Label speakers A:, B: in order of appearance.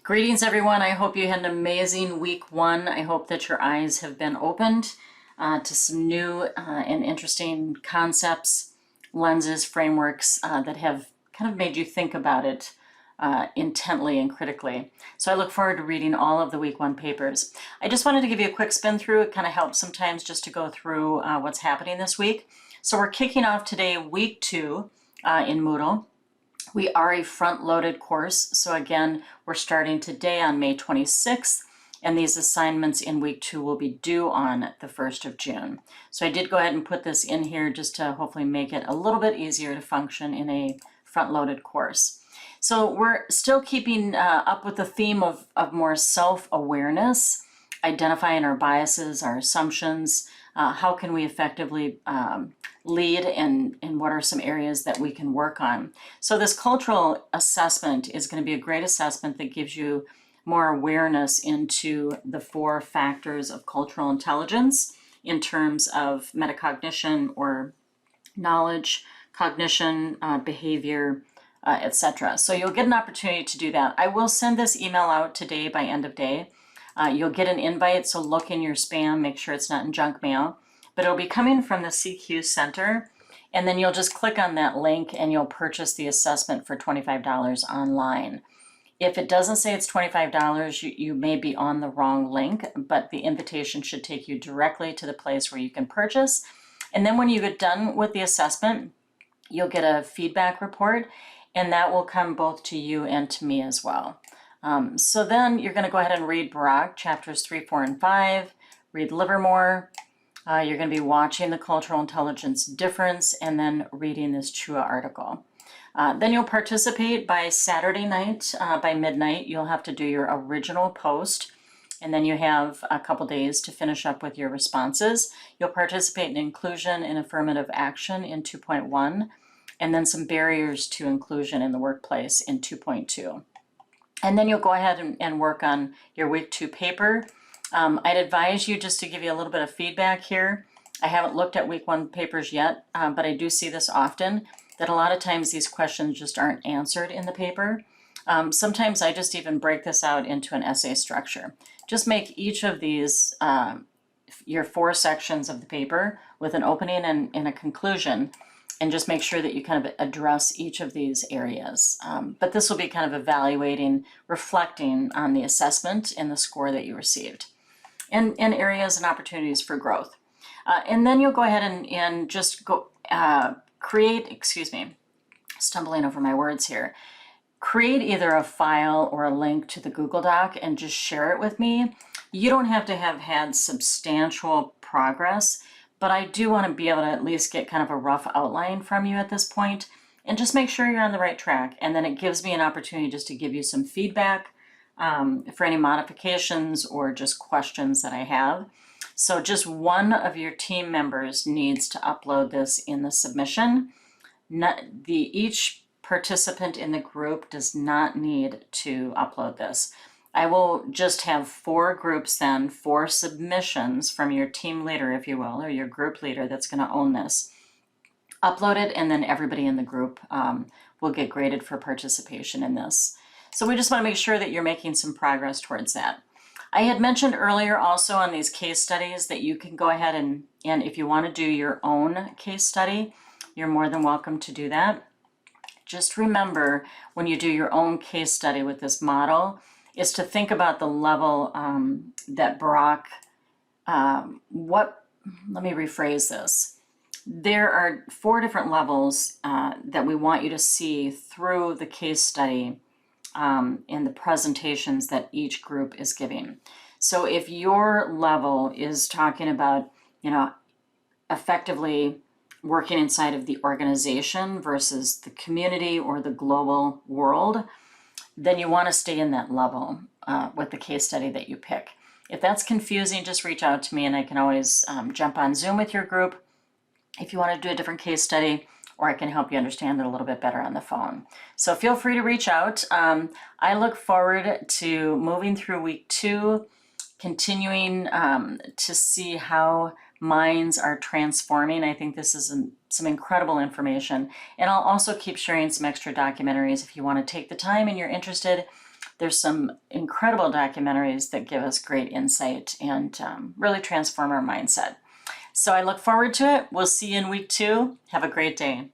A: Greetings, everyone. I hope you had an amazing week one. I hope that your eyes have been opened to some new and interesting concepts, lenses, frameworks that have kind of made you think about it intently and critically. So I look forward to reading all of the week one papers. I just wanted to give you a quick spin through. It kind of helps sometimes just to go through what's happening this week. So we're kicking off today week two in Moodle. We are a front-loaded course, so again, we're starting today on May 26th, and these assignments in week two will be due on the 1st of June. So I did go ahead and put this in here just to hopefully make it a little bit easier to function in a front-loaded course. So we're still keeping up with the theme of more self-awareness, identifying our biases, our assumptions, how can we effectively lead, and what are some areas that we can work on. So this cultural assessment is going to be a great assessment that gives you more awareness into the 4 factors of cultural intelligence in terms of metacognition or knowledge, cognition, behavior, etc. So you'll get an opportunity to do that. I will send this email out today by end of day. You'll get an invite, so look in your spam, make sure it's not in junk mail. But it'll be coming from the CQ Center, and then you'll just click on that link and you'll purchase the assessment for $25 online. If it doesn't say it's $25, you may be on the wrong link, but the invitation should take you directly to the place where you can purchase. And then when you get done with the assessment, you'll get a feedback report, and that will come both to you and to me as well. So then you're going to go ahead and read Barak, chapters 3, 4, and 5, read Livermore. You're going to be watching the cultural intelligence difference and then reading this Chua article. Then you'll participate by Saturday night, by midnight. You'll have to do your original post, and then you have a couple days to finish up with your responses. You'll participate in inclusion and affirmative action in 2.1, and then some barriers to inclusion in the workplace in 2.2. And then you'll go ahead and work on your week 2 paper. I'd advise you, just to give you a little bit of feedback here, I haven't looked at week 1 papers yet, but I do see this often, that a lot of times these questions just aren't answered in the paper. Sometimes I just even break this out into an essay structure. Just make each of these your 4 sections of the paper with an opening and a conclusion, and just make sure that you kind of address each of these areas. But this will be kind of evaluating, reflecting on the assessment and the score that you received, and areas and opportunities for growth. And then you'll go ahead and just go create, stumbling over my words here, create either a file or a link to the Google Doc and just share it with me. You don't have to have had substantial progress, but I do want to be able to at least get kind of a rough outline from you at this point, and just make sure you're on the right track. And then it gives me an opportunity just to give you some feedback for any modifications or just questions that I have. So just one of your team members needs to upload this in the submission. Each participant in the group does not need to upload this. I will just have 4 groups then, 4 submissions from your team leader, if you will, or your group leader that's going to own this. Upload it, and then everybody in the group will get graded for participation in this. So we just want to make sure that you're making some progress towards that. I had mentioned earlier also on these case studies that you can go ahead and if you want to do your own case study, you're more than welcome to do that. Just remember, when you do your own case study with this model, is to think about the level that Barak, let me rephrase this. There are 4 different levels that we want you to see through the case study in the presentations that each group is giving. So if your level is talking about, effectively working inside of the organization versus the community or the global world, then you want to stay in that level with the case study that you pick. If that's confusing, just reach out to me, and I can always jump on Zoom with your group if you want to do a different case study, or I can help you understand it a little bit better on the phone. So feel free to reach out. I look forward to moving through week 2, continuing to see how minds are transforming. I think this is some incredible information. And I'll also keep sharing some extra documentaries if you want to take the time and you're interested. there's some incredible documentaries that give us great insight and really transform our mindset. So I look forward to it. We'll see you in week 2. Have a great day.